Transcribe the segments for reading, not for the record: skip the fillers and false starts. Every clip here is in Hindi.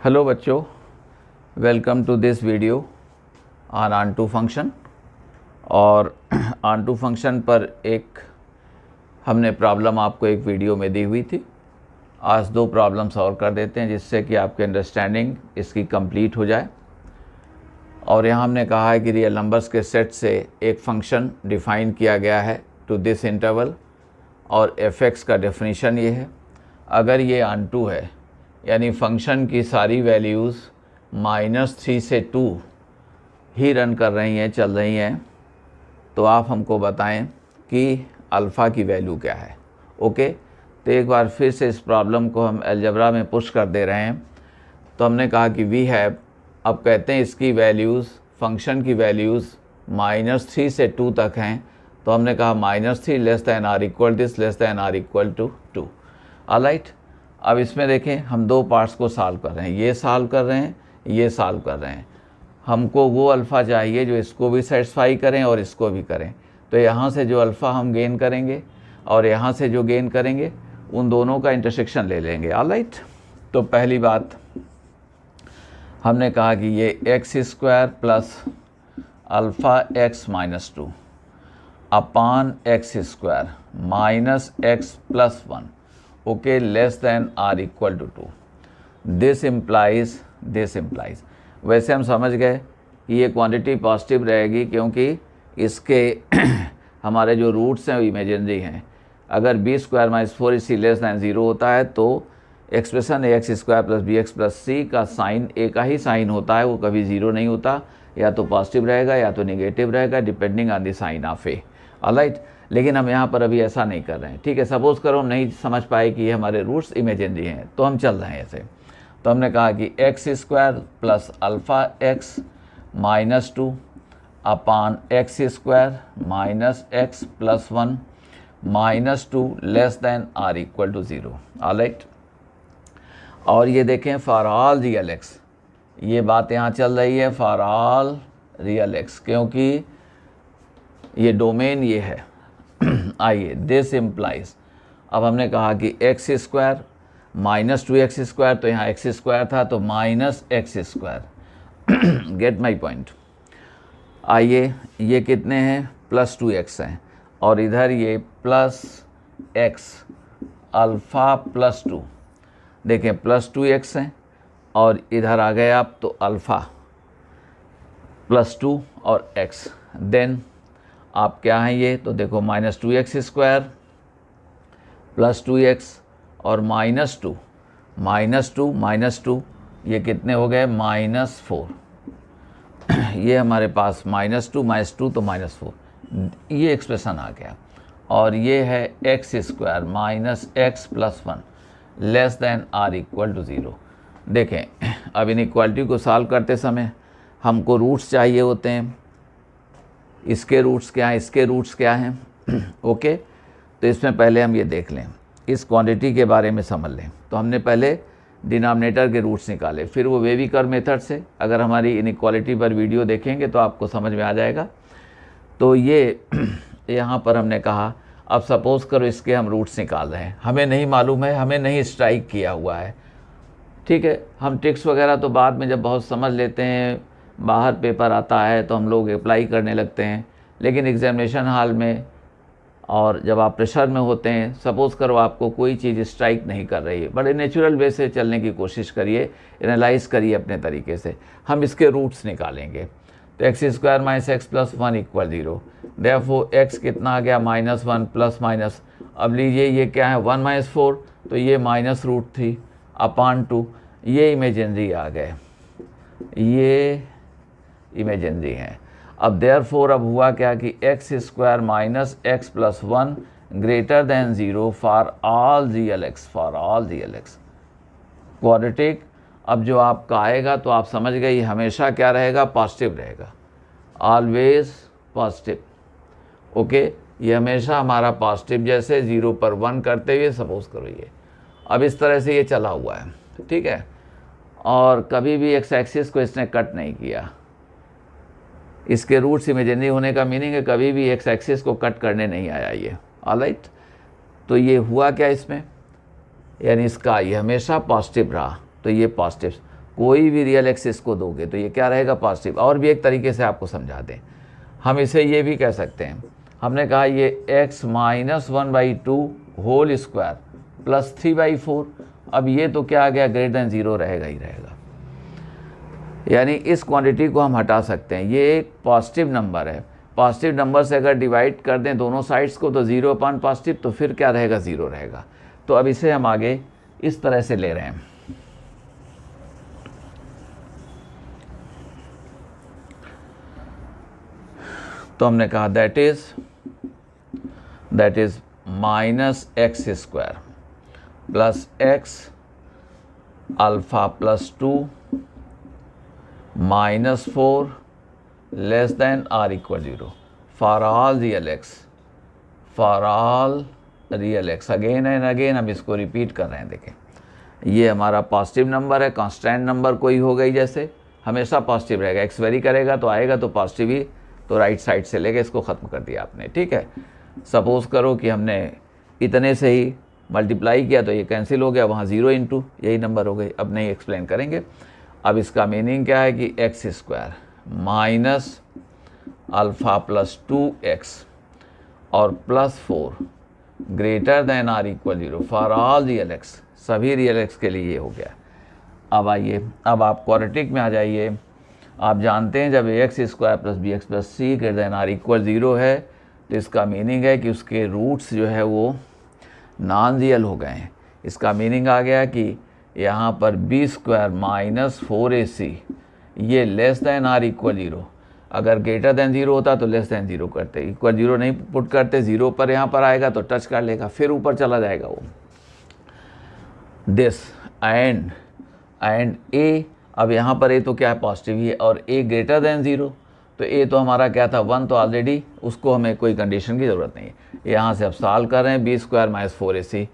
हेलो बच्चों, welcome to this video on onto function. और ऑनटू फंक्शन पर हमने प्रॉब्लम आपको एक वीडियो में दी हुई थी। आज दो प्रॉब्लम सॉल्व कर देते हैं जिससे कि आपकी अंडरस्टैंडिंग इसकी कंप्लीट हो जाए। और यहाँ हमने कहा है कि रियल नंबर्स के सेट से एक फंक्शन डिफ़ाइन किया गया है टू दिस इंटरवल, और fx का डेफिनेशन ये है, अगर ये ऑनटू है यानी फंक्शन की सारी वैल्यूज़ -3 से 2 ही रन कर रही हैं, चल रही हैं, तो आप हमको बताएं कि अल्फ़ा की वैल्यू क्या है। ओके, तो एक बार फिर से इस प्रॉब्लम को हम अलजेब्रा में पुश कर दे रहे हैं। तो हमने कहा कि वी हैव, अब कहते हैं इसकी वैल्यूज़, फंक्शन की वैल्यूज़ -3 से 2 तक हैं। तो हमने कहा -3 less than or equal this less than or equal to 2। Alright, अब इसमें देखें हम दो पार्ट्स को सॉल्व कर रहे हैं, ये सॉल्व कर रहे हैं, ये सॉल्व कर रहे हैं। हमको वो अल्फ़ा चाहिए जो इसको भी सेटिस्फाई करें और इसको भी करें। तो यहाँ से जो अल्फ़ा हम गेन करेंगे और यहाँ से जो गेन करेंगे, उन दोनों का इंटरसेक्शन ले लेंगे। ऑलराइट, तो पहली बात हमने कहा कि ये x² plus alpha x minus 2 upon x² minus x plus 1, okay, less than or equal to 2। This implies वैसे हम समझ गए कि ये क्वांटिटी पॉजिटिव रहेगी क्योंकि इसके हमारे जो रूट्स हैं वो इमेजिनरी हैं। अगर b² minus 4ac less than 0 होता है तो expression ax² plus bx plus c का साइन एक का ही साइन होता है, वो कभी 0 नहीं होता, या तो पॉजिटिव रहेगा या तो निगेटिव रहेगा, depending on the sign of A. Alright, लेकिन हम यहाँ पर अभी ऐसा नहीं कर रहे हैं। ठीक है, सपोज़ करो हम नहीं समझ पाए कि ये हमारे रूट्स इमेजिनरी हैं, तो हम चल रहे हैं ऐसे। तो हमने कहा कि x² plus alpha x minus 2 upon x² minus x plus 1 minus 2 less than or equal to 0। Alright, और ये देखें फॉर ऑल रियल x, ये बात यहाँ चल रही है फॉर ऑल रियल x, क्योंकि ये डोमेन ये है। आइए, दिस इम्प्लाइज, अब हमने कहा कि x² माइनस 2x², तो यहाँ x² था तो minus x²। Gate my point. आइए, ये कितने हैं, प्लस 2x हैं, और इधर ये प्लस x अल्फ़ा प्लस 2, देखें प्लस 2x हैं, और इधर आ गए आप तो अल्फ़ा प्लस 2 और x, देन आप क्या हैं ये, तो देखो माइनस 2x² प्लस 2x और माइनस 2 ये कितने हो गए, -4। ये हमारे पास -2 तो -4, ये एक्सप्रेशन आ गया। और ये है x² minus x plus 1 less than or equal to 0। देखें, अब इनइक्वालिटी को सॉल्व करते समय हमको रूट्स चाहिए होते हैं। इसके रूट्स क्या हैं, इसके रूट्स क्या हैं। ओके, तो इसमें पहले हम ये देख लें, इस क्वांटिटी के बारे में समझ लें। तो हमने पहले डिनोमिनेटर के रूट्स निकाले, फिर वो वेविकर मेथड से, अगर हमारी इनइक्वालिटी पर वीडियो देखेंगे तो आपको समझ में आ जाएगा। तो ये यहाँ पर हमने कहा, अब सपोज़ करो इसके हम रूट्स निकाल रहे हैं, हमें नहीं मालूम है, हमें नहीं स्ट्राइक किया हुआ है। ठीक है, हम ट्रिक्स वगैरह तो बाद में जब बहुत समझ लेते हैं, बाहर पेपर आता है तो हम लोग अप्लाई करने लगते हैं, लेकिन एग्जामिनेशन हॉल में और जब आप प्रेशर में होते हैं, सपोज़ करो आपको कोई चीज़ स्ट्राइक नहीं कर रही है, बड़े नेचुरल वे से चलने की कोशिश करिए, एनालाइज करिए अपने तरीके से। हम इसके रूट्स निकालेंगे। तो x² minus x plus 1 equal 0, therefore x कितना आ गया, -1 प्लस माइनस, अब लीजिए ये क्या है 1 माइनस 4, तो ये -√3 अपान 2, ये इमेजिनरी आ गए, ये इमेजिनरी हैं। अब देयरफॉर अब हुआ क्या कि x² minus x plus 1 greater then 0 for all real x, quadratic. अब जो आपका आएगा तो आप समझ गए, ये हमेशा क्या रहेगा, पॉजिटिव रहेगा, ऑलवेज पॉजिटिव। ओके, ये हमेशा हमारा पॉजिटिव, जैसे 0 पर 1 करते हुए सपोज करो ये, अब इस तरह से ये चला हुआ है। ठीक है, और कभी भी एक्स एक्सिस को इसने कट नहीं किया। इसके रूट्स इमेजिनरी होने का मीनिंग है कभी भी एक्स एक्सिस को कट करने नहीं आया ये। ऑलराइट, तो ये हुआ क्या इसमें, यानी इसका ये हमेशा पॉजिटिव रहा, तो ये पॉजिटिव। कोई भी रियल एक्स इसको दोगे तो ये क्या रहेगा, पॉजिटिव। और भी एक तरीके से आपको समझा दें, हम इसे ये भी कह सकते हैं, हमने कहा ये x minus 1/2 whole square plus 3/4, अब ये तो क्या आ गया, ग्रेटर देन 0 रहेगा ही रहेगा। यानी इस क्वांटिटी को हम हटा सकते हैं, ये एक पॉजिटिव नंबर है। पॉजिटिव नंबर से अगर डिवाइड कर दें दोनों साइड्स को तो 0 अपॉन पॉजिटिव, तो फिर क्या रहेगा, 0 रहेगा। तो अब इसे हम आगे इस तरह से ले रहे हैं, तो हमने कहा that is minus x square plus x alpha plus 2 minus 4 less than or equal 0 for all real x. Again and again हम इसको रिपीट कर रहे हैं। देखें, ये हमारा पॉजिटिव नंबर है, कांस्टेंट नंबर कोई हो गई, जैसे हमेशा पॉजिटिव रहेगा, एक्स वेरी करेगा तो आएगा तो पॉजिटिव ही, तो राइट साइड से लेके इसको ख़त्म कर दिया आपने। ठीक है, सपोज़ करो कि हमने इतने से ही मल्टीप्लाई किया तो ये कैंसिल हो गया, वहाँ 0 इंटू यही नंबर हो गई। अब नहीं एक्सप्लेन करेंगे। अब इसका मीनिंग क्या है कि x square minus alpha plus 2x और plus 4 greater than or equal 0 for all real x, सभी रियल एक्स के लिए ये हो गया। अब आइए, अब आप क्वाड्रेटिक में आ जाइए। आप जानते हैं जब x square plus b x plus c greater than or equal 0 है तो इसका मीनिंग है कि उसके रूट्स जो है वो नॉन रियल हो गए हैं। इसका मीनिंग आ गया कि यहाँ पर बी स्क्वायर माइनस 4ac ये लेस दैन आर इक्वल 0, अगर ग्रेटर देन 0 होता तो लेस दैन 0 करते, इक्वल 0 नहीं पुट करते, 0 पर यहाँ पर आएगा तो टच कर लेगा, फिर ऊपर चला जाएगा वो। दिस एंड ए, अब यहाँ पर ए तो क्या है, पॉजिटिव ही है, और ए ग्रेटर देन 0, तो ए तो हमारा क्या था 1, तो ऑलरेडी उसको हमें कोई कंडीशन की ज़रूरत नहीं है। यहाँ से अब सॉल्व कर रहे हैं, बी स्क्वायर माइनस 4ac,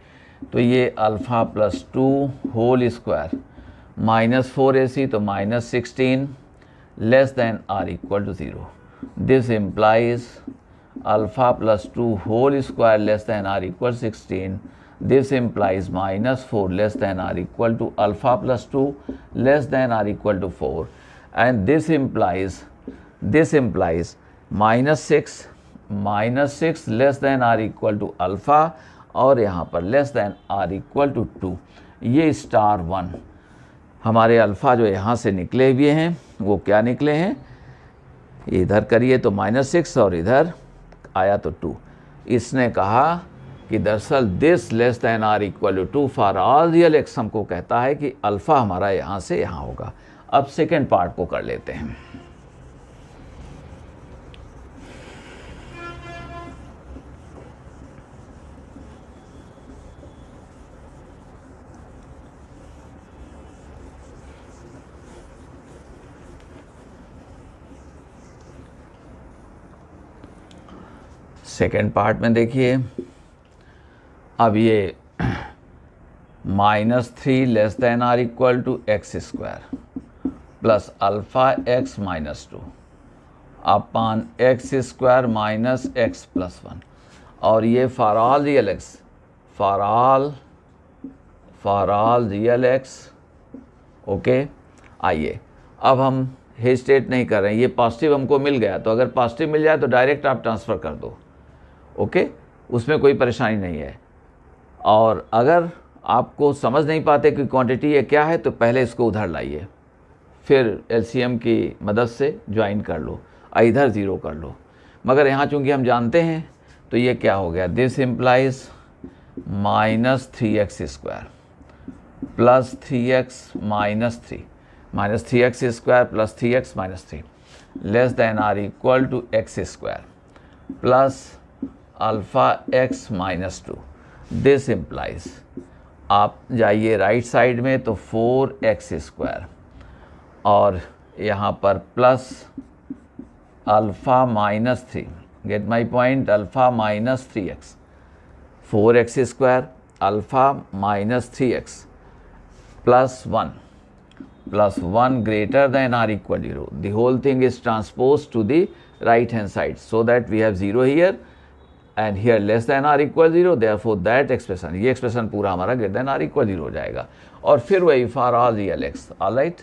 तो ये alpha plus 2 whole square minus 4ac तो minus 16 less than or equal to 0। This implies alpha plus 2 whole square less than or equal 16। This implies minus 4 less than or equal to alpha plus 2 less than or equal to 4, and this implies minus 6 less than or equal to alpha, और यहाँ पर less than or equal to 2। ये स्टार 1 हमारे अल्फ़ा जो यहाँ से निकले हुए हैं वो क्या निकले हैं, इधर करिए तो -6 और इधर आया तो 2। इसने कहा कि दरअसल this less than or equal to 2 for all real x हमको कहता है कि अल्फ़ा हमारा यहाँ से यहाँ होगा। अब सेकेंड पार्ट को कर लेते हैं। सेकेंड पार्ट में देखिए, अब ये -3 less than or equal to x square plus alpha x minus 2 upon x square minus x plus 1, और ये for all real x, for all real x. Okay, आइए अब हम हेजिटेट नहीं कर रहे हैं, ये पॉजिटिव हमको मिल गया, तो अगर पॉजिटिव मिल जाए तो डायरेक्ट आप ट्रांसफ़र कर दो। ओके, उसमें कोई परेशानी नहीं है। और अगर आपको समझ नहीं पाते कि क्वांटिटी ये क्या है तो पहले इसको उधर लाइए, फिर एलसीएम की मदद से ज्वाइन कर लो, इधर 0 कर लो। मगर यहाँ चूँकि हम जानते हैं तो ये क्या हो गया, this implies -3x square plus 3x minus 3 -3x square plus 3x minus 3 less than or equal to x square plus alpha x minus 2। This implies, आप जाइए राइट साइड में तो 4x स्क्वायर और यहाँ पर plus alpha minus 3, get my point, alpha minus 3x, 4x square alpha minus 3x plus 1 greater than or equal 0। The whole thing is transpose to the right hand side so that we have 0 here and here less than or equal 0, therefore that expression, ये एक्सप्रेशन पूरा हमारा greater than or equal 0 हो जाएगा। और फिर वही for all real x, alright,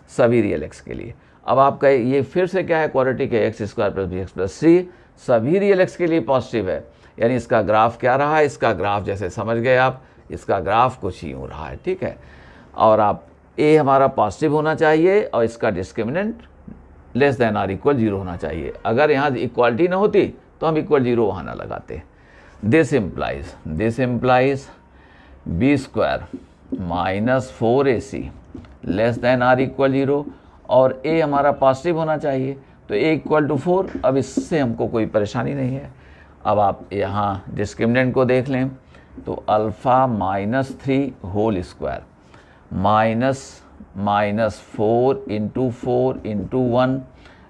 सभी रियल एक्स के लिए। अब आपका ये फिर से क्या है, क्वाड्रेटिक है, x square plus b x plus c सभी रियल एक्स के लिए पॉजिटिव है। यानी इसका ग्राफ क्या रहा है, इसका ग्राफ जैसे समझ गए आप, इसका ग्राफ कुछ यूँ रहा है, ठीक है। और आप ए हमारा पॉजिटिव होना चाहिए और इसका discriminant less than or equal 0 होना चाहिए। अगर यहाँ इक्वालिटी ना होती तो हम इक्वल 0 वहाँ ना लगाते। This implies b square minus 4ac less than or equal 0 और ए हमारा पॉजिटिव होना चाहिए, तो ए इक्वल टू 4। अब इससे हमको कोई परेशानी नहीं है। अब आप यहाँ डिस्क्रिमिनेंट को देख लें तो alpha -3 whole square minus 4 into 1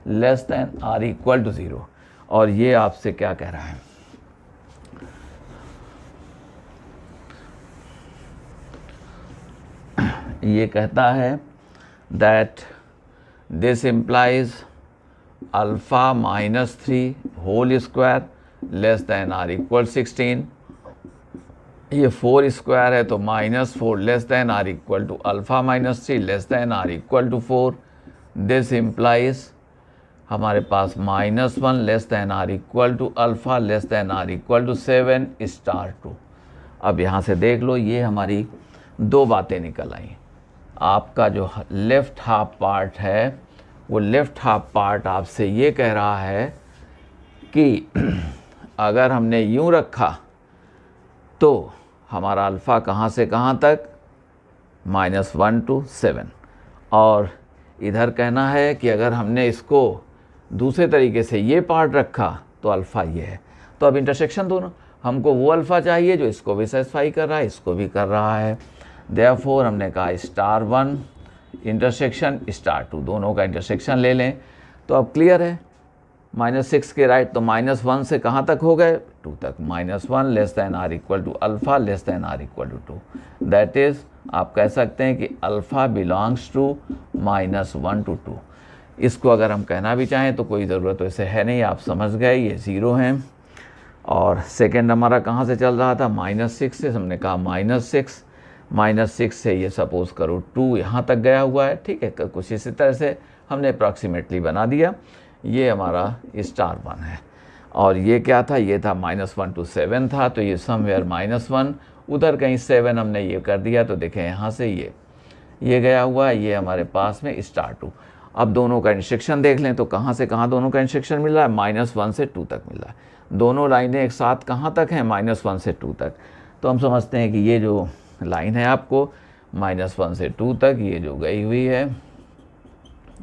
less than or equal to 0। और ये आपसे क्या कह रहा है, ये कहता है that this implies alpha -3 whole square less than or equal 16। ये 4 स्क्वायर है तो -4 less than or equal to alpha -3 less than or equal to 4। This implies हमारे पास -1 less than or equal to alpha less than or equal to 7 star 2। अब यहाँ से देख लो, ये हमारी दो बातें निकल आई। आपका जो लेफ़्ट हाफ पार्ट है वो लेफ़्ट हाफ पार्ट आपसे ये कह रहा है कि अगर हमने यूँ रखा तो हमारा अल्फ़ा कहाँ से कहाँ तक, -1 to 7। और इधर कहना है कि अगर हमने इसको दूसरे तरीके से ये पार्ट रखा तो अल्फ़ा ये है। तो अब इंटरसेक्शन दोनों, हमको वो अल्फ़ा चाहिए जो इसको भी सेटिस्फाई कर रहा है, इसको भी कर रहा है। देयरफॉर हमने कहा *1 इंटरसेक्शन *2, दोनों का इंटरसेक्शन ले लें तो अब क्लियर है। -6 के राइट तो -1 से कहाँ तक हो गए, 2 तक। -1 less than or equal to alpha less than or equal to 2। That is आप कह सकते हैं कि अल्फ़ा बिलोंग्स टू -1 to 2। इसको अगर हम कहना भी चाहें तो कोई ज़रूरत वैसे है नहीं, आप समझ गए, ये 0 हैं। और सेकेंड हमारा कहाँ से चल रहा था, -6 से। हमने कहा -6 से ये सपोज़ करो 2 यहाँ तक गया हुआ है, ठीक है। कुछ इसी तरह से हमने अप्रॉक्सीमेटली बना दिया। ये हमारा *1 है और ये क्या था, ये था -1 to 7 था, तो ये समवेयर -1 उधर कहीं 7 हमने ये कर दिया। तो देखें यहाँ से ये गया हुआ है, ये हमारे पास में *2। अब दोनों का इंटरसेक्शन देख लें तो कहाँ से कहाँ दोनों का इंटरसेक्शन मिल रहा है, -1 से 2 तक मिल रहा है। दोनों लाइनें एक साथ कहाँ तक हैं, -1 से 2 तक। तो हम समझते हैं कि ये जो लाइन है आपको -1 से 2 तक ये जो गई हुई है,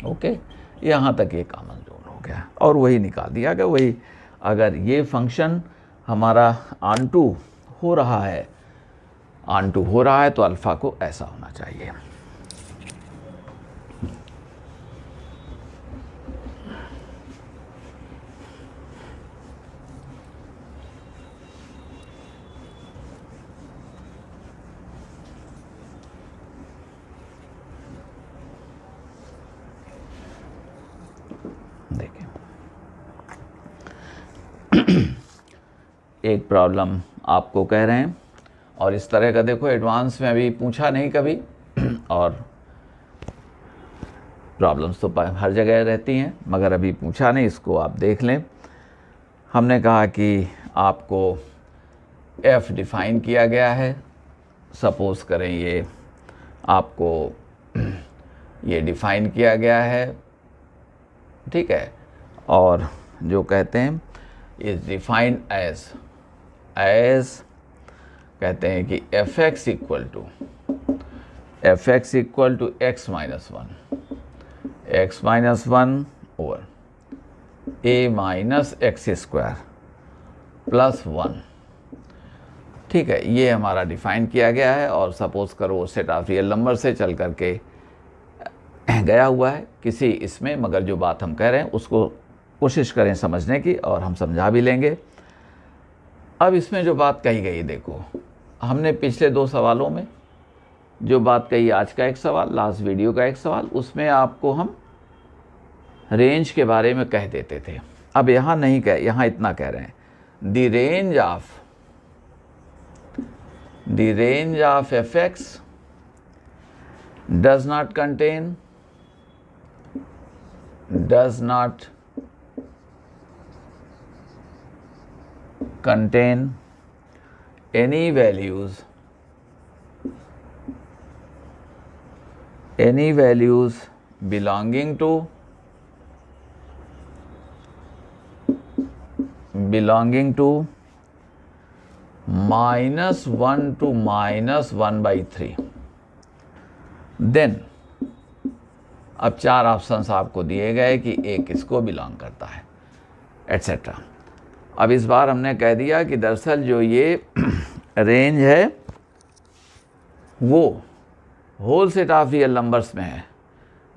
ओके, यहाँ तक ये कॉमन जोन हो गया और वही निकाल दिया गया। वही अगर ये फंक्शन हमारा ऑनटू हो रहा है तो अल्फ़ा को ऐसा होना चाहिए। एक प्रॉब्लम आपको कह रहे हैं और इस तरह का देखो एडवांस में अभी पूछा नहीं कभी और प्रॉब्लम्स तो हर जगह रहती हैं मगर अभी पूछा नहीं, इसको आप देख लें। हमने कहा कि आपको f डिफ़ाइन किया गया है, सपोज़ करें ये आपको ये डिफ़ाइन किया गया है, ठीक है। और जो कहते हैं इज़ डिफ़ाइंड एज कहते हैं कि fx equal to x minus 1 over a minus x square plus 1, ठीक है। ये हमारा डिफ़ाइन किया गया है और सपोज़ करो सेट ऑफ रियल नंबर से चल करके गया हुआ है किसी इसमें, मगर जो बात हम कह रहे हैं उसको कोशिश करें समझने की और हम समझा भी लेंगे। अब इसमें जो बात कही गई, देखो हमने पिछले 2 सवालों में जो बात कही, आज का एक सवाल, लास्ट वीडियो का एक सवाल, उसमें आपको हम रेंज के बारे में कह देते थे। अब यहाँ नहीं कह, यहाँ इतना कह रहे हैं the range of fx does not contain any values belonging to -1 to -1/3, then अब 4 ऑप्शंस आपको दिए गए कि ए किसको बिलोंग करता है, एट्सेट्रा। अब इस बार हमने कह दिया कि दरअसल जो ये रेंज है वो whole set of real numbers में है,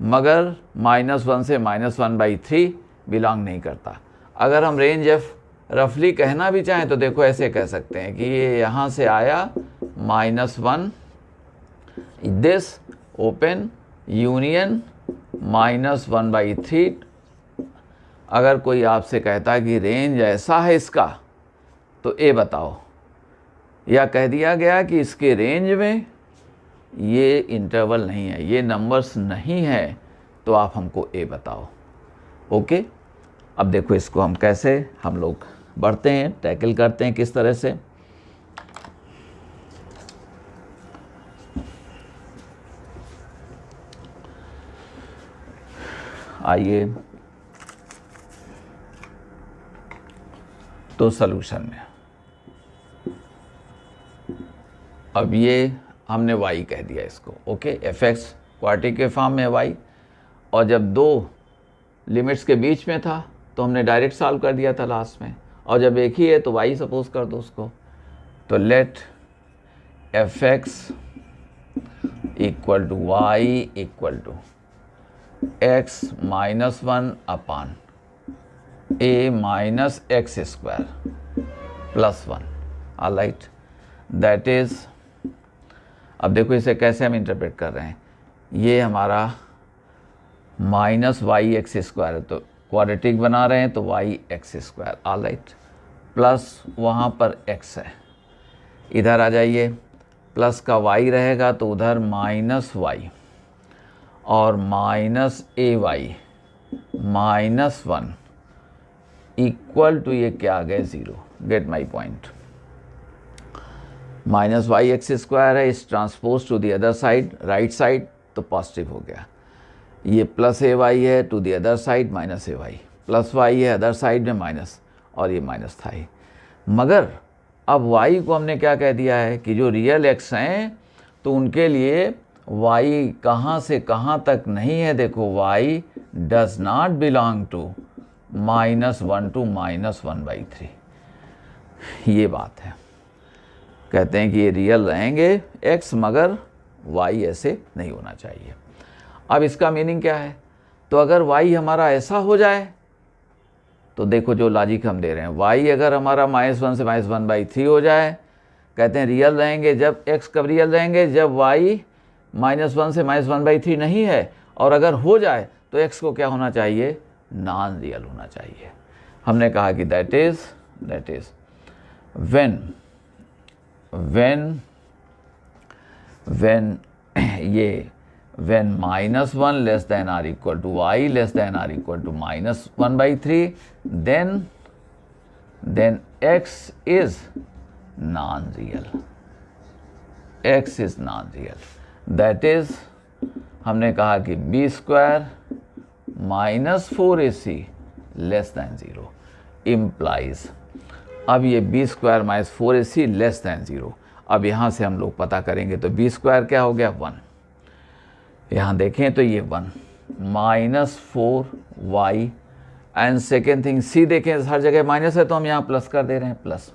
मगर -1 से -1/3 बिलोंग नहीं करता। अगर हम रेंज एफ रफली कहना भी चाहें तो देखो ऐसे कह सकते हैं कि ये यहाँ से आया -1, दिस ओपन यूनियन -1/3। अगर कोई आपसे कहता है कि रेंज ऐसा है इसका तो ए बताओ, या कह दिया गया कि इसके रेंज में ये इंटरवल नहीं है, ये नंबर्स नहीं है, तो आप हमको ए बताओ। ओके, अब देखो इसको हम कैसे हम लोग बढ़ते हैं, टैकल करते हैं किस तरह से। आइए तो सॉल्यूशन में अब ये हमने y कह दिया इसको, ओके, fx क्वाड्रेटिक के फॉर्म में y, और जब 2 लिमिट्स के बीच में था तो हमने डायरेक्ट सॉल्व कर दिया था लास्ट में, और जब एक ही है तो y सपोज कर दो उसको। तो let fx equal to y equal to x -1 upon a minus x square plus 1, alright, that is. अब देखो इसे कैसे हम इंटरप्रेट कर रहे हैं, ये हमारा -y(x²) है, तो क्वाड्रेटिक बना रहे हैं तो y(x²), ऑलराइट, प्लस वहाँ पर x है, इधर आ जाइए, प्लस का y रहेगा तो उधर -y और -ay -1 इक्वल टू ये क्या आ गए 0। Get my point. -y(x²) है, इस transpose to the other side, right side, तो पॉजिटिव हो गया। ये प्लस ay है to the other side -ay, plus y है अदर साइड में माइनस, और ये माइनस था ही। मगर अब y को हमने क्या कह दिया है कि जो रियल x हैं तो उनके लिए y कहाँ से कहाँ तक नहीं है। देखो y does not belong to -1 to -1/3, ये बात है। कहते हैं कि ये रियल रहेंगे x, मगर y ऐसे नहीं होना चाहिए। अब इसका मीनिंग क्या है, तो अगर y हमारा ऐसा हो जाए तो देखो जो लॉजिक हम दे रहे हैं, y अगर हमारा -1 से -1/3 हो जाए, कहते हैं रियल रहेंगे। जब x कब रियल रहेंगे, जब y -1 से -1/3 नहीं है, और अगर हो जाए तो x को क्या होना चाहिए, नॉन रियल होना चाहिए। हमने कहा कि that is when -1 less than or equal to y less than or equal to -1/3, then x is non-real, x is non-real, that is हमने कहा कि b² -4ac less than 0 implies। अब ये b² -4ac लेस दैन 0, अब यहाँ से हम लोग पता करेंगे तो b² क्या हो गया 1, यहाँ देखें तो ये 1 -4y, and second thing c देखें हर जगह माइनस है तो हम यहाँ प्लस कर दे रहे हैं, प्लस,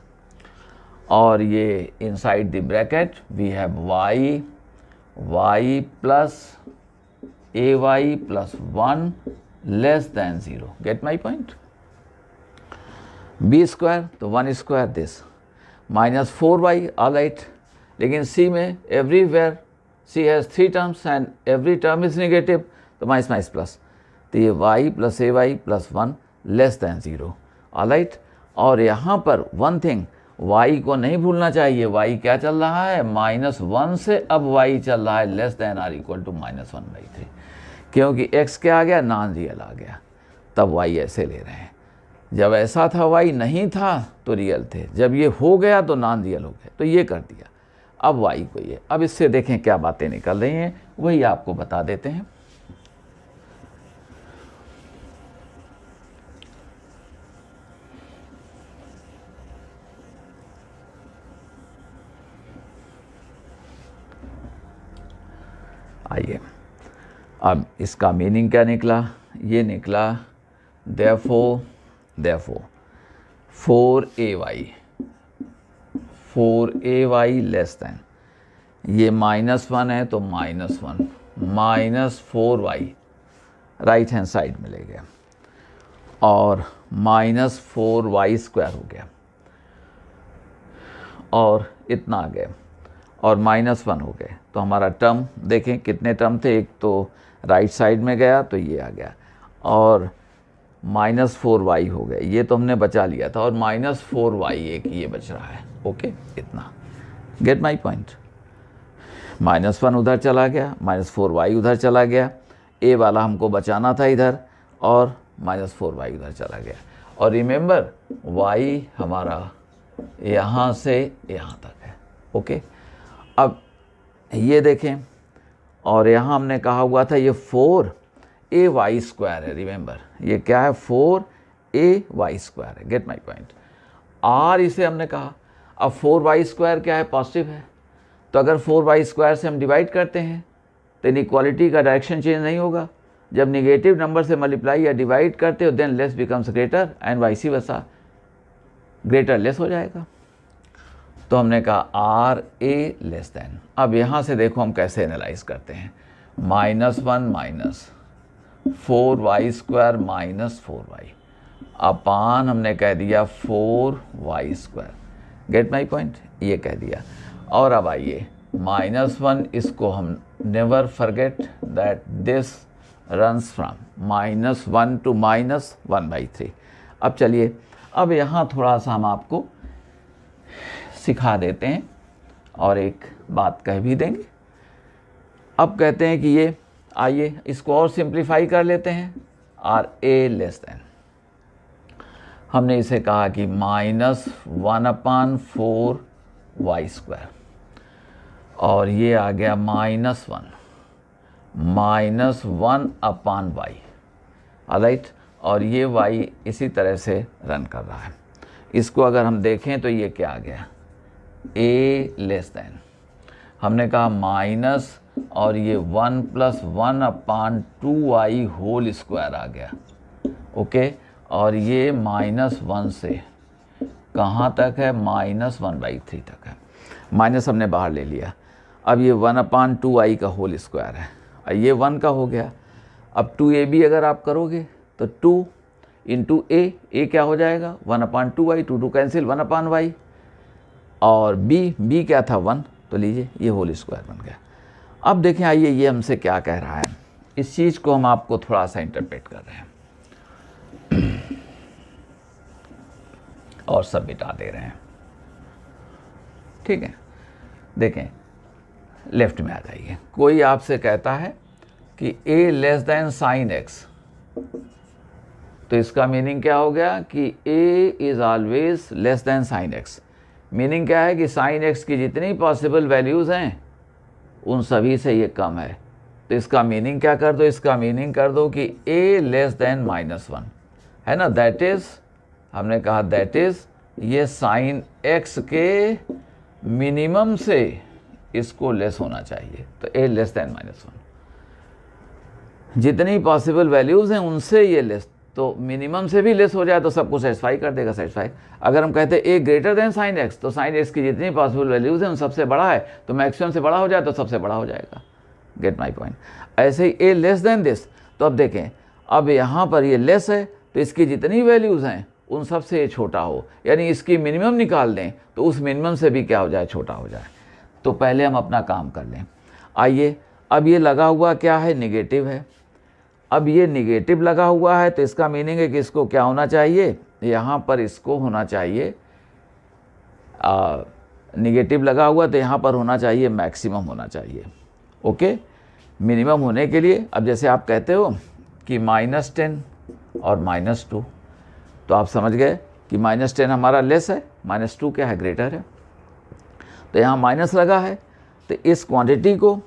और ये inside the bracket we have y plus ay plus 1 less than 0। Get my point. b² तो 1² दिस -4y, ऑलराइट, लेकिन c में everywhere c has 3 terms and every term is negative, तो माइनस प्लस, तो ये y plus ay plus 1 less than 0, alright. और यहाँ पर वन थिंग, y को नहीं भूलना चाहिए। y क्या चल रहा है, -1 से अब y चल रहा है less than or equal to -1/3, क्योंकि x क्या आ गया, नॉन रियल आ गया, तब y ऐसे ले रहे हैं। जब ऐसा था y नहीं था तो रियल थे, जब ये हो गया तो नॉन रियल हो गया, तो ये कर दिया। अब y को ये, अब इससे देखें क्या बातें निकल रही हैं, वही आपको बता देते हैं। आइए, अब इसका मीनिंग क्या निकला, ये निकला therefore 4ay लेस दैन, ये -1 है तो -1 -4y राइट हैंड साइड में ले गया और -4y² हो गया और इतना आ गया और -1 हो गए। तो हमारा टर्म देखें कितने टर्म थे, एक तो राइट साइड में गया तो ये आ गया और -4y हो गए, ये तो हमने बचा लिया था, और -4y एक ये बच रहा है। ओके, इतना, गेट माई पॉइंट। -1 उधर चला गया, -4y उधर चला गया, ए वाला हमको बचाना था इधर, और -4y उधर चला गया। और रिमेंबर y हमारा यहाँ से यहाँ तक है। ओके, अब ये देखें, और यहाँ हमने कहा हुआ था ये 4ay² है, रिमेंबर ये क्या है, 4ay² है, गेट माई पॉइंट। r इसे हमने कहा, अब 4y² क्या है, पॉजिटिव है, तो अगर 4y² से हम डिवाइड करते हैं तो इनइक्वालिटी का डायरेक्शन चेंज नहीं होगा। जब निगेटिव नंबर से मल्टीप्लाई या डिवाइड करते हो than less becomes greater and vice versa, greater less हो जाएगा। तो हमने कहा आर ए लेस दैन। अब यहाँ से देखो हम कैसे एनालाइज करते हैं, -1 -4y² -4y अपान हमने कह दिया 4y², गेट माई पॉइंट, ये कह दिया। और अब आइए -1, इसको हम never forget that this runs from -1 to -1/3। अब चलिए, अब यहाँ थोड़ा सा हम आपको सिखा देते हैं और एक बात कह भी देंगे। अब कहते हैं कि ये, आइए इसको और सिंप्लीफाई कर लेते हैं, आर ए लेस दैन, हमने इसे कहा कि -1/4y² और ये आ गया -1/1/y, ऑलराइट, और ये y इसी तरह से रन कर रहा है। इसको अगर हम देखें तो ये क्या आ गया, a लेस दैन, हमने कहा माइनस और ये 1 + 1/2y होल स्क्वायर आ गया। ओके, और ये -1 से कहाँ तक है, -1/3 तक है। माइनस हमने बाहर ले लिया, अब ये 1/2y का होल स्क्वायर है, ये 1 का हो गया। अब 2ab अगर आप करोगे तो 2 × a क्या हो जाएगा, 1/2y, 2 कैंसिल, 1/y, और b क्या था 1, तो लीजिए ये होल स्क्वायर बन गया। अब देखें, आइए ये हमसे क्या कह रहा है, इस चीज़ को हम आपको थोड़ा सा इंटरप्रेट कर रहे हैं और सब मिटा दे रहे हैं। ठीक है, देखें लेफ्ट में आ जाइए। कोई आपसे कहता है कि a less than sin x, तो इसका मीनिंग क्या हो गया कि a is always less than sin x। Meaning क्या है कि sin x की जितनी पॉसिबल वैल्यूज़ हैं उन सभी से ये कम है। तो इसका मीनिंग क्या कर दो, इसका मीनिंग कर दो कि a लेस दैन -1 है ना, दैट इज़, हमने कहा दैट इज़ ये sin x के मिनिमम से इसको लेस होना चाहिए, तो a लेस दैन -1, जितनी पॉसिबल वैल्यूज़ हैं उनसे ये लेस, तो मिनिमम से भी लेस हो जाए तो सबको सेटिस्फाई कर देगा, सेटिस्फाई। अगर हम कहते हैं a greater than sin x, तो sin x की जितनी पॉसिबल वैल्यूज़ हैं उन सबसे बड़ा है, तो मैक्सिमम से बड़ा हो जाए तो सबसे बड़ा हो जाएगा, गेट माई पॉइंट। ऐसे ही a लेस देन दिस, तो अब देखें, अब यहाँ पर ये लेस है तो इसकी जितनी वैल्यूज़ हैं उन सब से ये छोटा हो, यानी इसकी मिनिमम निकाल दें तो उस मिनिमम से भी क्या हो जाए, छोटा हो जाए। तो पहले हम अपना काम कर लें। आइए, अब ये लगा हुआ क्या है, निगेटिव है। अब ये निगेटिव लगा हुआ है तो इसका मीनिंग है कि इसको क्या होना चाहिए, यहाँ पर इसको होना चाहिए निगेटिव लगा हुआ तो यहाँ पर होना चाहिए मैक्सिमम होना चाहिए। ओके, मिनिमम होने के लिए अब जैसे आप कहते हो कि -10 और -2, तो आप समझ गए कि -10 हमारा लेस है, -2 क्या है, ग्रेटर है। तो यहाँ माइनस लगा है, तो इस क्वांटिटी को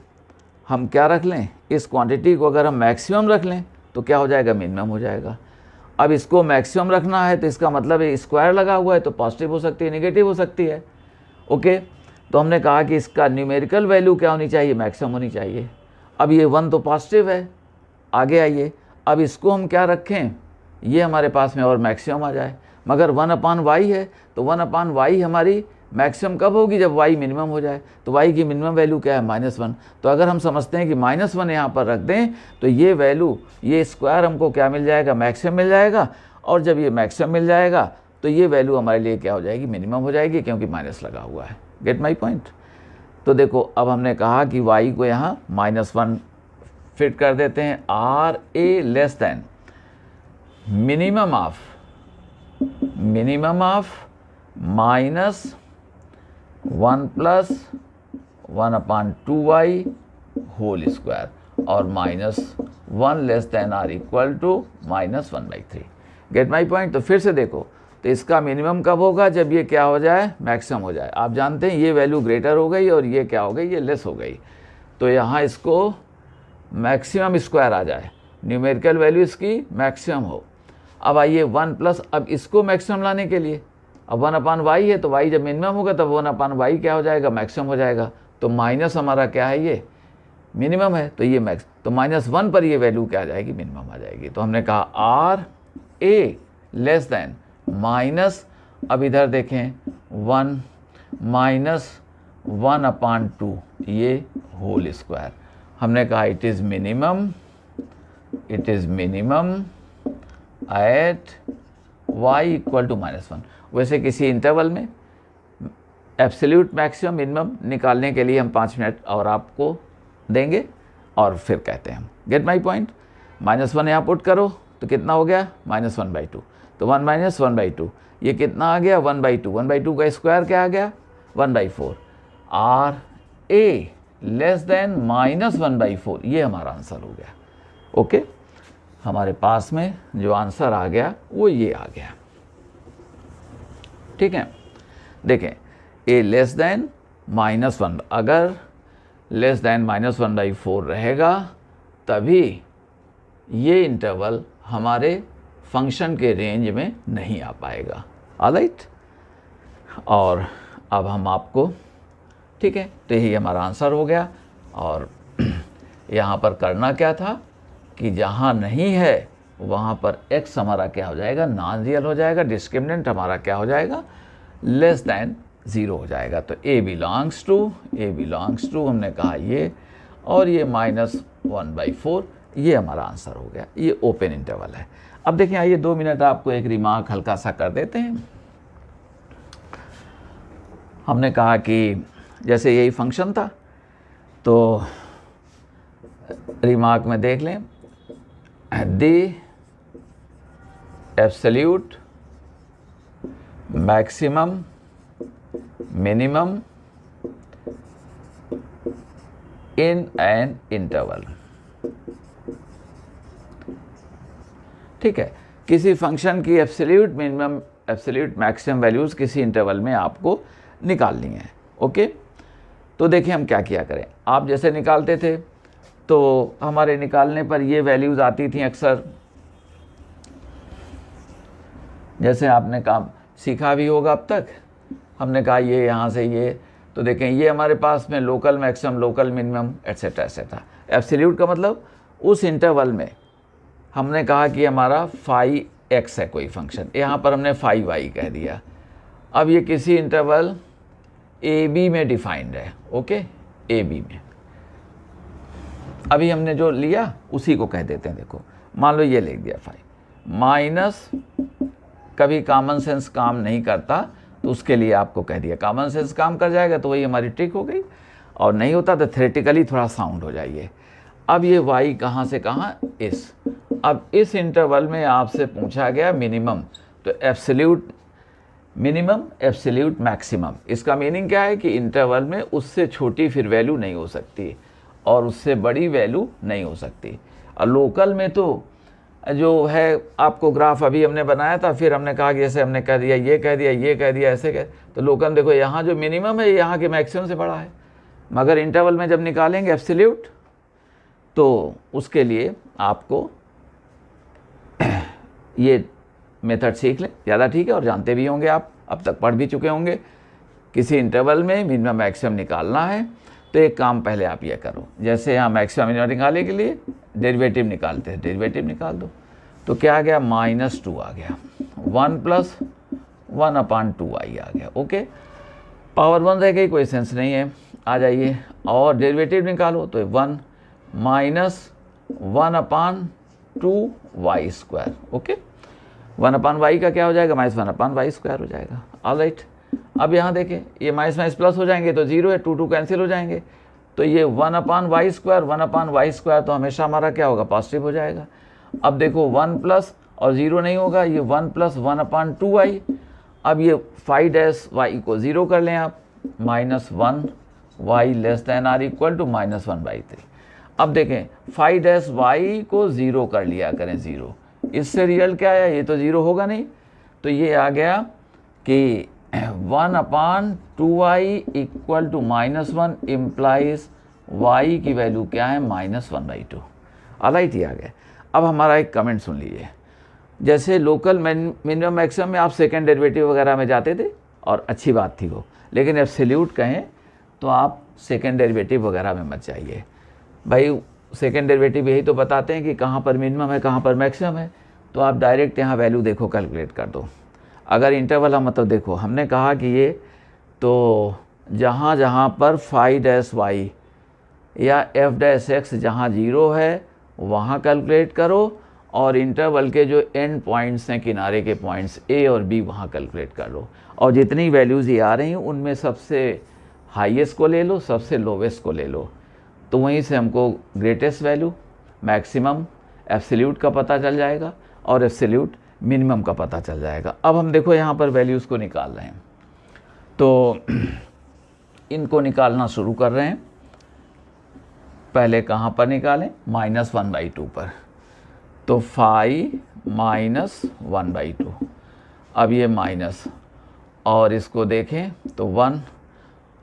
हम क्या रख लें, इस क्वांटिटी को अगर हम मैक्सिमम रख लें तो क्या हो जाएगा, मिनिमम हो जाएगा। अब इसको मैक्सिमम रखना है तो इसका मतलब है स्क्वायर लगा हुआ है तो पॉजिटिव हो सकती है, नेगेटिव हो सकती है। ओके, तो हमने कहा कि इसका न्यूमेरिकल वैल्यू क्या होनी चाहिए, मैक्सिमम होनी चाहिए। अब ये 1 तो पॉजिटिव है, आगे आइए, अब इसको हम क्या रखें, ये हमारे पास में और मैक्सिमम आ जाए, मगर 1/y है तो 1/y हमारी मैक्सिमम कब होगी, जब y मिनिमम हो जाए। तो y की मिनिमम वैल्यू क्या है, -1। तो अगर हम समझते हैं कि -1 यहाँ पर रख दें तो ये वैल्यू, ये स्क्वायर हमको क्या मिल जाएगा, मैक्सिमम मिल जाएगा। और जब ये मैक्सिमम मिल जाएगा तो ये वैल्यू हमारे लिए क्या हो जाएगी, मिनिमम हो जाएगी, क्योंकि माइनस लगा हुआ है। Gate my point. तो देखो अब हमने कहा कि y को यहाँ -1 फिट कर देते हैं, or a less than minimum of -1 + 1/2y whole square और -1 less than or equal to -1/3। Get my point. तो फिर से देखो, तो इसका मिनिमम कब होगा, जब ये क्या हो जाए, मैक्सिमम हो जाए। आप जानते हैं ये वैल्यू ग्रेटर हो गई और ये क्या हो गई, ये लेस हो गई। तो यहाँ इसको मैक्सिमम स्क्वायर आ जाए, न्यूमेरिकल वैल्यू इसकी मैक्सिमम हो। अब आइए 1 प्लस, अब इसको मैक्सिमम लाने के लिए, अब 1/y है तो y जब मिनिमम होगा तब 1/y क्या हो जाएगा, मैक्सिमम हो जाएगा। तो माइनस हमारा क्या है, ये मिनिमम है तो ये मैक्स, तो -1 पर ये वैल्यू क्या आ जाएगी, मिनिमम आ जाएगी। तो हमने कहा or a less than minus, अब इधर देखें 1 - 1/2 ये होल स्क्वायर। हमने कहा it is minimum at y equal to -1। वैसे किसी इंटरवल में एब्सोल्यूट मैक्सिमम मिनिमम निकालने के लिए हम 5 मिनट और आपको देंगे और फिर कहते हैं हम। Gate my point. -1 यहाँ पुट करो तो कितना हो गया, -1/2। तो 1 - 1/2 ये कितना आ गया, 1/2। 1/2 का स्क्वायर क्या आ गया, 1/4। आर ए लेस देन -1/4, ये हमारा आंसर हो गया। ओके, हमारे पास में जो आंसर आ गया वो ये आ गया। ठीक है, देखें ए लेस देन -1, अगर लेस देन -1/4 रहेगा तभी ये इंटरवल हमारे फंक्शन के रेंज में नहीं आ पाएगा। ऑलराइट, और अब हम आपको, ठीक है, तो यही हमारा आंसर हो गया। और यहाँ पर करना क्या था कि जहाँ नहीं है वहाँ पर x हमारा क्या हो जाएगा, नॉन रियल हो जाएगा, डिस्क्रिमिनेंट हमारा क्या हो जाएगा, लेस दैन 0 हो जाएगा। तो a बिलोंग्स टू हमने कहा ये, और ये -1/4, ये हमारा आंसर हो गया। ये ओपन इंटरवल है। अब देखें, आइए 2 मिनट आपको एक रिमार्क हल्का सा कर देते हैं। हमने कहा कि जैसे यही फंक्शन था तो रिमार्क में देख लें, the absolute maximum minimum in an interval. ठीक है, किसी फंक्शन की absolute minimum absolute maximum values किसी इंटरवल में आपको निकालनी है। ओके, तो देखिए हम क्या किया करें। आप जैसे निकालते थे तो हमारे निकालने पर ये वैल्यूज़ आती थी अक्सर, जैसे आपने काम सीखा भी होगा अब तक। हमने कहा ये यहाँ से ये, तो देखें ये हमारे पास में local maximum, local minimum, etcetera etcetera. Absolute का मतलब उस इंटरवल में हमने कहा कि हमारा फाई x है कोई फंक्शन, यहाँ पर हमने फाई y कह दिया। अब ये किसी इंटरवल ए बी में डिफाइंड है। ओके, ए बी में अभी हमने जो लिया उसी को कह देते हैं। देखो मान लो ये लिख दिया फाई माइनस, कभी कॉमन सेंस काम नहीं करता तो उसके लिए आपको कह दिया, कॉमन सेंस काम कर जाएगा तो वही हमारी ट्रिक हो गई, और नहीं होता तो थ्योरेटिकली थोड़ा साउंड हो जाइए। अब ये y कहाँ से कहाँ, इस, अब इस इंटरवल में आपसे पूछा गया मिनिमम, तो एब्सोल्यूट मिनिमम एब्सोल्यूट मैक्सिमम। इसका मीनिंग क्या है कि इंटरवल में उससे छोटी फिर वैल्यू नहीं हो सकती और उससे बड़ी वैल्यू नहीं हो सकती। और लोकल में तो जो है आपको ग्राफ अभी हमने बनाया था, फिर हमने कहा कि जैसे हमने कह दिया, ये कह दिया, ये कह दिया, ऐसे कह, तो लोकल देखो यहाँ जो मिनिमम है यहाँ के मैक्सिमम से बड़ा है, मगर इंटरवल में जब निकालेंगे एब्सोल्यूट तो उसके लिए आपको ये मेथड सीख लें, ज़्यादा ठीक है। और जानते भी होंगे आप, अब तक पढ़ भी चुके होंगे। किसी इंटरवल में मिनिमम मैक्सिमम निकालना है तो एक काम पहले आप ये करो, जैसे यहाँ मैक्सिमम मिनिमम निकालने के लिए डेरिवेटिव निकालते हैं, डेरिवेटिव निकाल दो। तो क्या आ गया, -2 आ गया, 1 + 1/2i आ गया। ओके, पावर 1 रह गई, कोई सेंस नहीं है, आ जाइए। और डेरिवेटिव निकालो तो 1 - 1/2y²। ओके, 1/y का क्या हो जाएगा, -1/y² हो जाएगा। ऑलराइट, अब यहाँ देखें ये माइनस प्लस हो जाएंगे तो 0 है, 2 कैंसिल हो जाएंगे, तो ये 1/y² तो हमेशा हमारा क्या होगा, पॉजिटिव हो जाएगा। अब देखो 1 प्लस और 0 नहीं होगा, ये 1 + 1/2i। अब ये phi-y को 0 कर लें आप, -1y < r = -1/3। अब देखें phi-y को 0 कर लिया करें, 0, इससे रिजल्ट क्या आया, ये तो 0 होगा नहीं, तो ये आ गया कि 1/2i = -1 इम्प्लाइज y की वैल्यू क्या है, -1/2। ऑलराइट, ये आ गया। अब हमारा एक कमेंट सुन लीजिए, जैसे लोकल मिनिमम मैक्सिमम में आप सेकेंड डेरिवेटिव वगैरह में जाते थे और अच्छी बात थी वो, लेकिन एब्सोल्यूट कहें तो आप सेकेंड डेरिवेटिव वगैरह में मत जाइए भाई। सेकेंड डेरिवेटिव यही तो बताते हैं कि कहाँ पर मिनिमम है, कहाँ पर मैक्सिमम है, तो आप डायरेक्ट यहाँ वैल्यू देखो, कैलकुलेट कर दो। अगर इंटरवल हम मतलब देखो, हमने कहा कि ये तो जहाँ जहाँ पर phi-y या f' जहाँ 0 है वहाँ कैलकुलेट करो, और इंटरवल के जो एंड पॉइंट्स हैं, किनारे के पॉइंट्स A और B, वहाँ कैलकुलेट कर लो। और जितनी वैल्यूज़ ये आ रही हैं उनमें सबसे हाईएस्ट को ले लो, सबसे लोवेस्ट को ले लो, तो वहीं से हमको ग्रेटेस्ट वैल्यू, मैक्सिमम, एब्सोल्यूट का पता चल जाएगा और एब्सोल्यूट मिनिमम का पता चल जाएगा। अब हम देखो यहाँ पर वैल्यूज़ को निकाल रहे हैं, तो इनको निकालना शुरू कर रहे हैं। पहले कहाँ पर निकालें, -1/2 पर, तो phi -1/2। अब ये माइनस, और इसको देखें तो 1,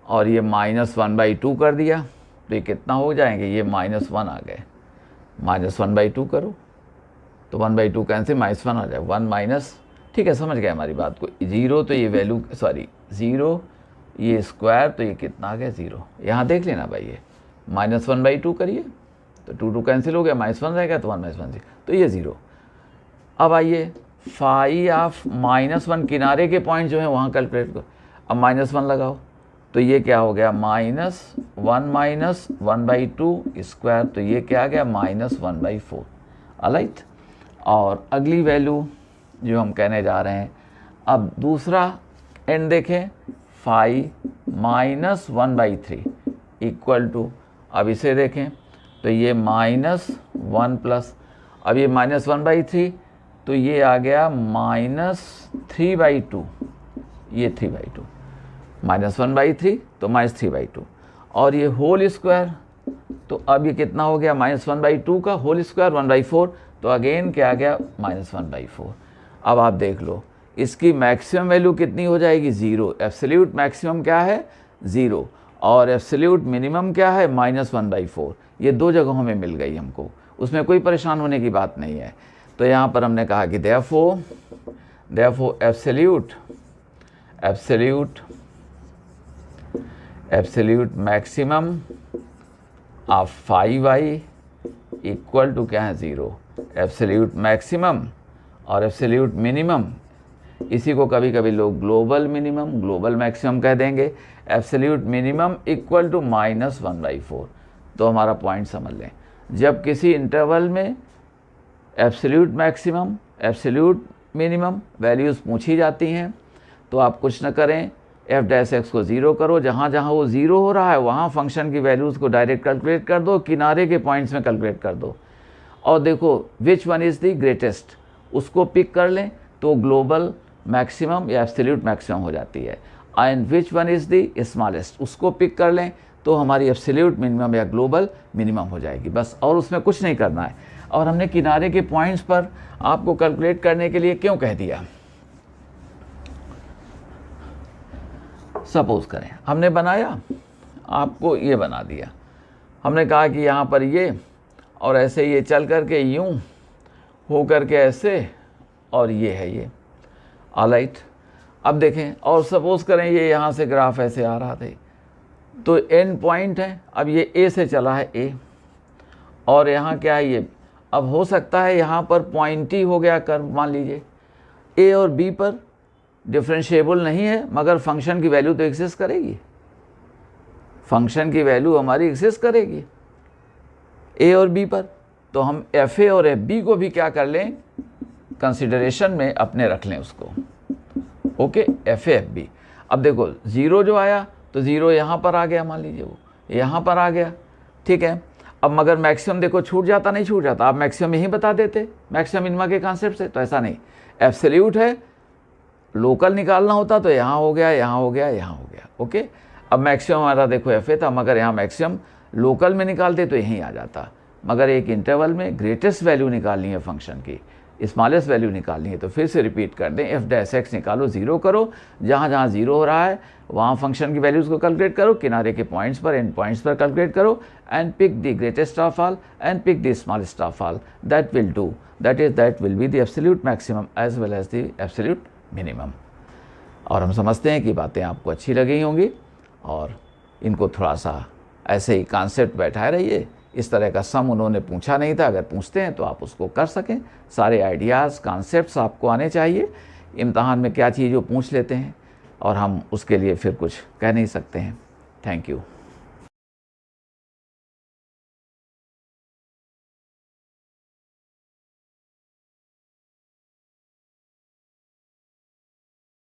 और ये -1/2 कर दिया, तो ये कितना हो जाएंगे, ये -1 आ गए, -1/2 करो तो 1/2 कैंसिल, -1 आ जाए, 1 माइनस, ठीक है, समझ गए हमारी बात को। 0 तो ये वैल्यू, सॉरी 0, ये स्क्वायर, तो ये कितना आ गया, 0। यहाँ देख लेना भाई, ये -1/2 करिए तो 2 कैंसिल हो गया, -1 रहेगा तो 1 - 1, तो ये 0। अब आइए phi ऑफ -1, किनारे के पॉइंट जो है वहाँ कैलकुलेट करो। अब -1 लगाओ तो ये क्या हो गया, -1 - 1/2 स्क्वायर, तो ये क्या आ गया, -1/4। ऑलराइट, और अगली वैल्यू जो हम कहने जा रहे हैं, अब दूसरा एंड देखें, phi -1/3 = अब इसे देखें तो ये -1 प्लस, अब ये -1/3, तो ये आ गया -3/2, ये 3/2, -1/3 तो -3/2, और ये होल स्क्वायर, तो अब ये कितना हो गया, -1/2 का होल स्क्वायर 1/4, तो अगेन क्या आ गया, -1/4। अब आप देख लो इसकी मैक्सिमम वैल्यू कितनी हो जाएगी, 0। एब्सोल्यूट मैक्सिमम क्या है, 0, और एब्सोल्यूट मिनिमम क्या है, -1/4। ये दो जगहों में मिल गई हमको, उसमें कोई परेशान होने की बात नहीं है। तो यहाँ पर हमने कहा कि therefore absolute maximum of phi-y = क्या है, 0। एब्सोल्यूट मैक्सिमम और एब्सोल्यूट मिनिमम, इसी को कभी कभी लोग ग्लोबल मिनिमम, ग्लोबल मैक्सिमम कह देंगे। Absolute minimum = -1/4। तो हमारा पॉइंट समझ लें, जब किसी इंटरवल में absolute maximum, absolute minimum values पूछी जाती हैं, तो आप कुछ न करें, f' को 0 करो, जहाँ जहाँ वो 0 हो रहा है वहाँ फंक्शन की वैल्यूज़ को डायरेक्ट कैलकुलेट कर दो, किनारे के पॉइंट्स में कैलकुलेट कर दो, और देखो which one is the greatest, उसको पिक कर लें, तो ग्लोबल मैक्सिमम या एब्सोल्यूट मैक्सिमम हो जाती है। And which one is the smallest, उसको पिक कर लें तो हमारी एब्सोल्यूट मिनिमम या ग्लोबल मिनिमम हो जाएगी बस, और उसमें कुछ नहीं करना है। और हमने किनारे के पॉइंट्स पर आपको कैलकुलेट करने के लिए क्यों कह दिया? सपोज करें हमने बनाया, आपको ये बना दिया, हमने कहा कि यहाँ पर ये और ऐसे ये चल करके यूँ हो करके ऐसे, और ये है ये, ऑलराइट। अब देखें, और सपोज़ करें ये यहाँ से ग्राफ ऐसे आ रहा था, तो एंड पॉइंट है, अब ये ए से चला है ए, और यहाँ क्या है ये, अब हो सकता है यहाँ पर पॉइंट ही हो गया कर्व, मान लीजिए ए और बी पर डिफरेंशिएबल नहीं है, मगर फंक्शन की वैल्यू तो एग्जिस्ट करेगी, फंक्शन की वैल्यू हमारी एग्जिस्ट करेगी ए और बी पर। तो हम एफ ए और एफ बी को भी क्या कर लें, कंसिडरेशन में अपने रख लें उसको, okay, f a f b. अब देखो ज़ीरो जो आया तो ज़ीरो यहाँ पर आ गया, मान लीजिए वो यहाँ पर आ गया, ठीक है। अब मगर मैक्सिमम देखो छूट जाता, नहीं छूट जाता, आप मैक्सिमम यहीं बता देते मैक्सिमम मिनिमा के कॉन्सेप्ट से, तो ऐसा नहीं, एब्सोल्यूट है, लोकल निकालना होता तो यहाँ हो गया, यहाँ हो गया, यहाँ हो गया, ओके। अब मैक्सिमम हमारा देखो एफ ए था, मगर यहाँ मैक्सिमम लोकल में निकालते तो यहीं आ जाता, मगर एक इंटरवल में ग्रेटेस्ट वैल्यू निकालनी है फंक्शन की, स्मॉलेस्ट वैल्यू निकालनी है, तो फिर से रिपीट कर दें, एफ डैश एक्स निकालो, ज़ीरो करो, जहाँ जहाँ ज़ीरो हो रहा है वहाँ फंक्शन की वैल्यूज़ को कैलकुलेट करो, किनारे के पॉइंट्स पर, एंड पॉइंट्स पर कैलकुलेट करो, and pick the greatest of all and pick the smallest of all, that will do, that will be the absolute maximum as well as the absolute minimum. और हम समझते हैं कि बातें आपको अच्छी लगी होंगी, और इनको थोड़ा सा ऐसे ही कॉन्सेप्ट बैठाए रहिए। इस तरह का सम उन्होंने पूछा नहीं था, अगर पूछते हैं तो आप उसको कर सकें, सारे आइडियाज़ कॉन्सेप्ट्स आपको आने चाहिए। इम्तहान में क्या चीज़ वो पूछ लेते हैं और हम उसके लिए फिर कुछ कह नहीं सकते हैं। Thank you.